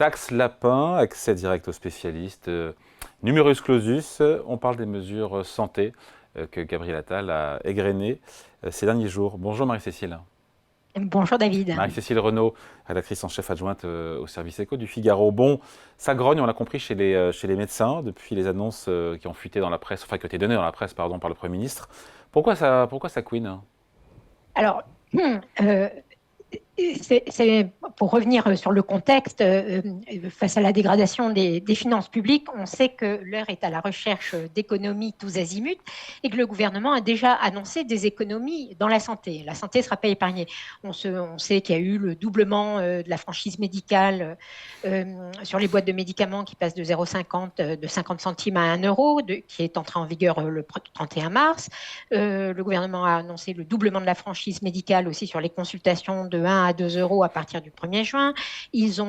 Taxe lapin, accès direct aux spécialistes, numerus clausus, on parle des mesures santé que Gabriel Attal a égrenées ces derniers jours. Bonjour Marie-Cécile. Bonjour David. Marie-Cécile Renaud, rédactrice en chef adjointe au service éco du Figaro. Bon, ça grogne, on l'a compris, chez les médecins, depuis les annonces qui ont fuité dans la presse, enfin qui ont été données dans la presse, pardon, par le Premier ministre. Pourquoi ça couine? Alors, euh, pour revenir sur le contexte, face à la dégradation des finances publiques, on sait que l'heure est à la recherche d'économies tous azimuts et que le gouvernement a déjà annoncé des économies dans la santé. La santé ne sera pas épargnée. On sait qu'il y a eu le doublement de la franchise médicale sur les boîtes de médicaments qui passe de 0,50 de 50 centimes à 1 euro, qui est entré en vigueur le 31 mars. Le gouvernement a annoncé le doublement de la franchise médicale aussi sur les consultations de 1 à 2 euros à partir du 1er juin. Ils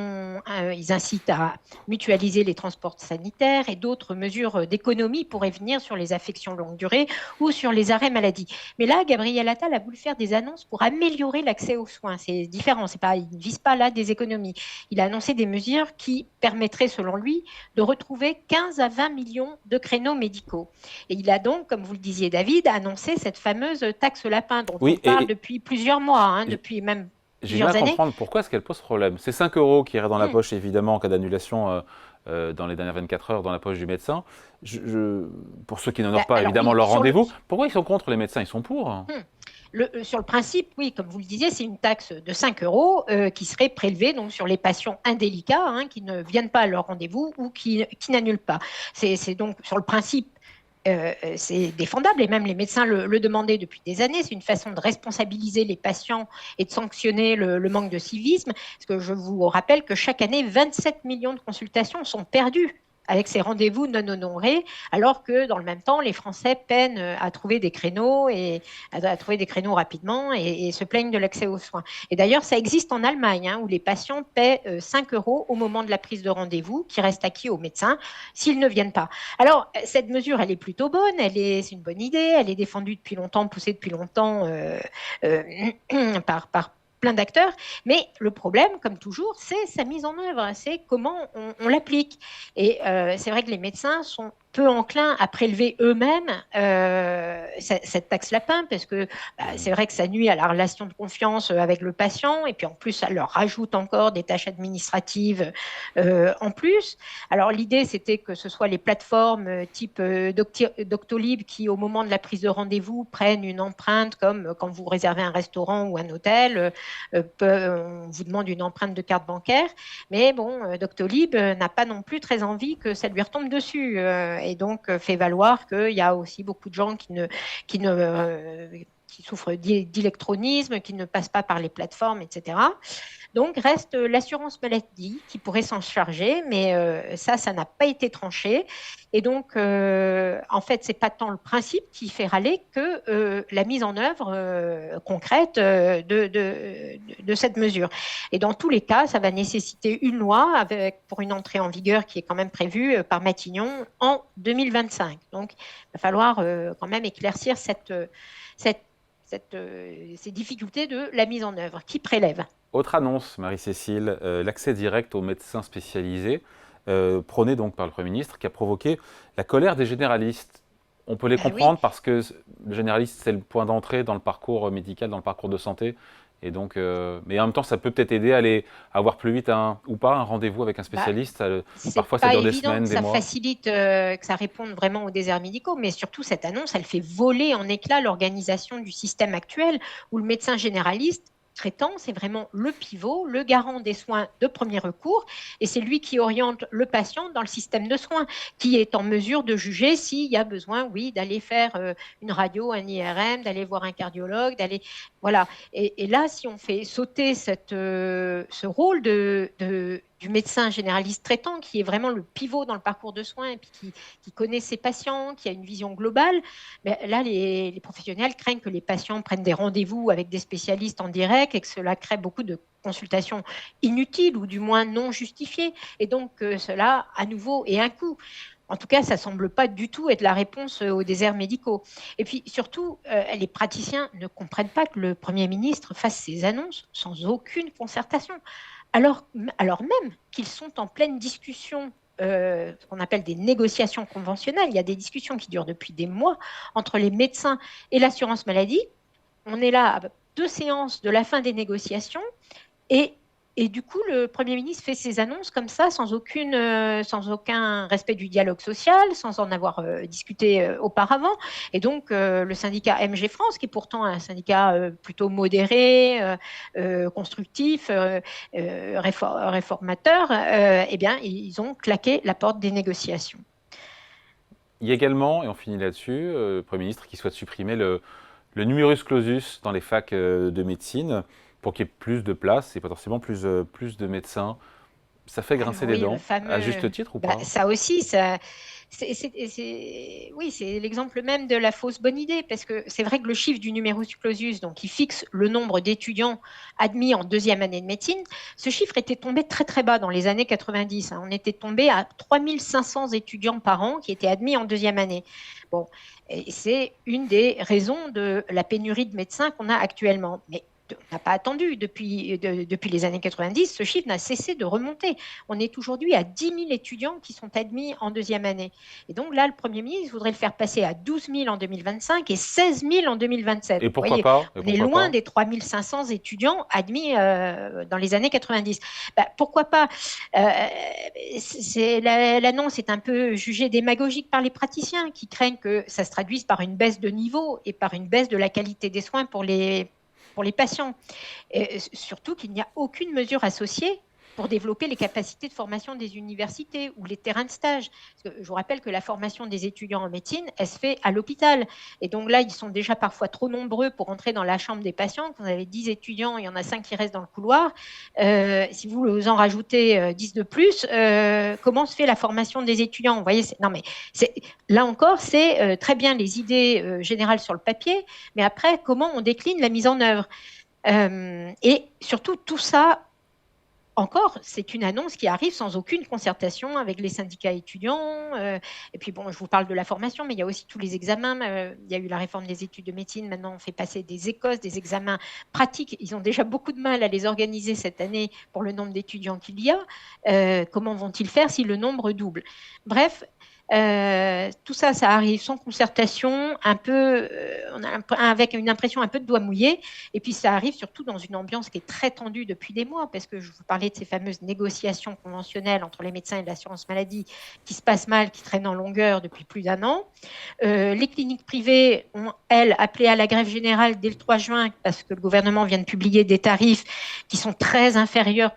incitent à mutualiser les transports sanitaires et d'autres mesures d'économie pourraient venir sur les affections longue durée ou sur les arrêts maladie. Mais là, Gabriel Attal a voulu faire des annonces pour améliorer l'accès aux soins. C'est différent. Il ne vise pas là des économies. Il a annoncé des mesures qui permettraient, selon lui, de retrouver 15 à 20 millions de créneaux médicaux. Et il a donc, comme vous le disiez, David, annoncé cette fameuse taxe lapin dont on Oui, parle depuis plusieurs mois, et depuis même j'ai du mal plusieurs à années. comprendre pourquoi est-ce qu'elle pose problème. C'est 5 euros qui iraient dans la Hum, poche, évidemment, en cas d'annulation dans les dernières 24 heures, dans la poche du médecin. Pour ceux qui n'honorent pas, Alors évidemment, oui, leur rendez-vous, pourquoi ils sont contre les médecins? Ils sont pour. sur le principe, oui, comme vous le disiez, c'est une taxe de 5 euros qui serait prélevée donc, sur les patients indélicats qui ne viennent pas à leur rendez-vous ou qui n'annulent pas. C'est donc sur le principe c'est défendable et même les médecins le demandaient depuis des années. C'est une façon de responsabiliser les patients et de sanctionner le manque de civisme. Parce que je vous rappelle que chaque année, 27 millions de consultations sont perdues avec ces rendez-vous non honorés, alors que dans le même temps, les Français peinent à trouver des créneaux et à trouver des créneaux rapidement et se plaignent de l'accès aux soins. Et d'ailleurs, ça existe en Allemagne, où les patients paient 5 euros au moment de la prise de rendez-vous, qui reste acquis aux médecins s'ils ne viennent pas. Alors, cette mesure, elle est plutôt bonne, c'est une bonne idée, elle est défendue depuis longtemps, poussée depuis longtemps euh, par plein d'acteurs, mais le problème, comme toujours, c'est sa mise en œuvre, c'est comment on l'applique. Et c'est vrai que les médecins sont peu enclins à prélever eux-mêmes cette taxe lapin, parce que c'est vrai que ça nuit à la relation de confiance avec le patient, et puis en plus, ça leur rajoute encore des tâches administratives en plus. Alors l'idée, c'était que ce soit les plateformes type Doctolib qui, au moment de la prise de rendez-vous, prennent une empreinte, comme quand vous réservez un restaurant ou un hôtel, on vous demande une empreinte de carte bancaire. Mais bon, Doctolib n'a pas non plus très envie que ça lui retombe dessus et donc fait valoir qu'il y a aussi beaucoup de gens qui souffrent d'électronisme, qui ne passent pas par les plateformes, etc. Donc reste l'assurance maladie qui pourrait s'en charger, mais ça n'a pas été tranché. Et donc, en fait, c'est pas tant le principe qui fait râler que la mise en œuvre concrète de cette mesure. Et dans tous les cas, ça va nécessiter une loi pour une entrée en vigueur qui est quand même prévue par Matignon en 2025. Donc, il va falloir quand même éclaircir cette, ces difficultés de la mise en œuvre. Qui prélève? Autre annonce, Marie-Cécile, l'accès direct aux médecins spécialisés, prôné donc par le Premier ministre, qui a provoqué la colère des généralistes. On peut les Ben oui, comprendre parce que le généraliste, c'est le point d'entrée dans le parcours médical, dans le parcours de santé. Et donc, mais en même temps, ça peut peut-être aider à aller avoir plus vite ou pas un rendez-vous avec un bah, spécialiste. c'est Parfois, ça pas dure des évident semaines, que des ça mois. facilite, que ça réponde vraiment aux déserts médicaux, mais surtout cette annonce, elle fait voler en éclats l'organisation du système actuel où le médecin généraliste traitant, c'est vraiment le pivot, le garant des soins de premier recours, et c'est lui qui oriente le patient dans le système de soins, qui est en mesure de juger s'il y a besoin, oui, d'aller faire une radio, un IRM, d'aller voir un cardiologue, d'aller, voilà. Et là, si on fait sauter ce rôle du médecin généraliste traitant, qui est vraiment le pivot dans le parcours de soins et puis qui connaît ses patients, qui a une vision globale, mais là, les professionnels craignent que les patients prennent des rendez-vous avec des spécialistes en direct et que cela crée beaucoup de consultations inutiles ou du moins non justifiées. Et donc, cela, à nouveau, est un coût. En tout cas, ça ne semble pas du tout être la réponse aux déserts médicaux. Et puis surtout, les praticiens ne comprennent pas que le Premier ministre fasse ces annonces sans aucune concertation. alors même qu'ils sont en pleine discussion, ce qu'on appelle des négociations conventionnelles. Il y a des discussions qui durent depuis des mois entre les médecins et l'assurance maladie. On est là à 2 séances de la fin des négociations et du coup, le Premier ministre fait ses annonces comme ça, sans aucun respect du dialogue social, sans en avoir discuté auparavant. Et donc, le syndicat MG France, qui est pourtant un syndicat plutôt modéré, constructif, réformateur, eh bien, ils ont claqué la porte des négociations. Il y a également, et on finit là-dessus, le Premier ministre qui souhaite supprimer le numerus clausus dans les facs de médecine pour qu'il y ait plus de place et potentiellement plus de médecins. Ça fait grincer des Oui, dents, à juste titre ou pas? ça aussi, oui, c'est l'exemple même de la fausse bonne idée, parce que c'est vrai que le chiffre du numerus clausus, donc qui fixe le nombre d'étudiants admis en 2e année de médecine, ce chiffre était tombé très très bas dans les années 90. On était tombé à 3500 étudiants par an qui étaient admis en 2e année. Bon, c'est une des raisons de la pénurie de médecins qu'on a actuellement. Mais on n'a pas attendu. Depuis les années 90, ce chiffre n'a cessé de remonter. On est aujourd'hui à 10 000 étudiants qui sont admis en 2e année. Et donc là, le Premier ministre voudrait le faire passer à 12 000 en 2025 et 16 000 en 2027. Et pourquoi pas? On est loin des 3 500 étudiants admis dans les années 90. Pourquoi pas? L'annonce est un peu jugée démagogique par les praticiens qui craignent que ça se traduise par une baisse de niveau et par une baisse de la qualité des soins pour les patients. Et surtout qu'il n'y a aucune mesure associée pour développer les capacités de formation des universités ou les terrains de stage. Parce que je vous rappelle que la formation des étudiants en médecine, elle se fait à l'hôpital. Et donc là, ils sont déjà parfois trop nombreux pour entrer dans la chambre des patients. Quand vous avez 10 étudiants, il y en a 5 qui restent dans le couloir. Si vous en rajoutez 10 de plus, comment se fait la formation des étudiants? Vous voyez, là encore, c'est très bien les idées générales sur le papier, mais après, comment on décline la mise en œuvre? Et surtout, tout ça, encore, c'est une annonce qui arrive sans aucune concertation avec les syndicats étudiants. Et puis, bon, je vous parle de la formation, mais il y a aussi tous les examens. Il y a eu la réforme des études de médecine. Maintenant, on fait passer des écosses, des examens pratiques. Ils ont déjà beaucoup de mal à les organiser cette année pour le nombre d'étudiants qu'il y a. Comment vont-ils faire si le nombre double? Bref, tout ça, ça arrive sans concertation, avec une impression un peu de doigt mouillé. Et puis, ça arrive surtout dans une ambiance qui est très tendue depuis des mois, parce que je vous parlais de ces fameuses négociations conventionnelles entre les médecins et l'assurance maladie qui se passent mal, qui traînent en longueur depuis plus d'1 an. Les cliniques privées ont, elles, appelé à la grève générale dès le 3 juin, parce que le gouvernement vient de publier des tarifs qui sont très inférieurs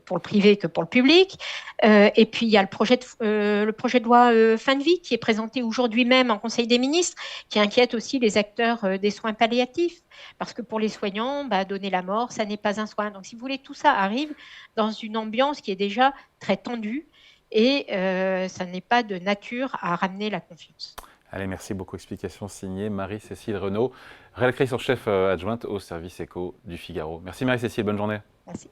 pour le privé que pour le public. Et puis, il y a le projet de loi fin de vie qui est présenté aujourd'hui même en Conseil des ministres, qui inquiète aussi les acteurs des soins palliatifs. Parce que pour les soignants, donner la mort, ça n'est pas un soin. Donc, si vous voulez, tout ça arrive dans une ambiance qui est déjà très tendue et ça n'est pas de nature à ramener la confiance. Allez, merci beaucoup. Explication signée Marie-Cécile Renaud, rédactrice en chef adjointe au service éco du Figaro. Merci Marie-Cécile, bonne journée. Merci.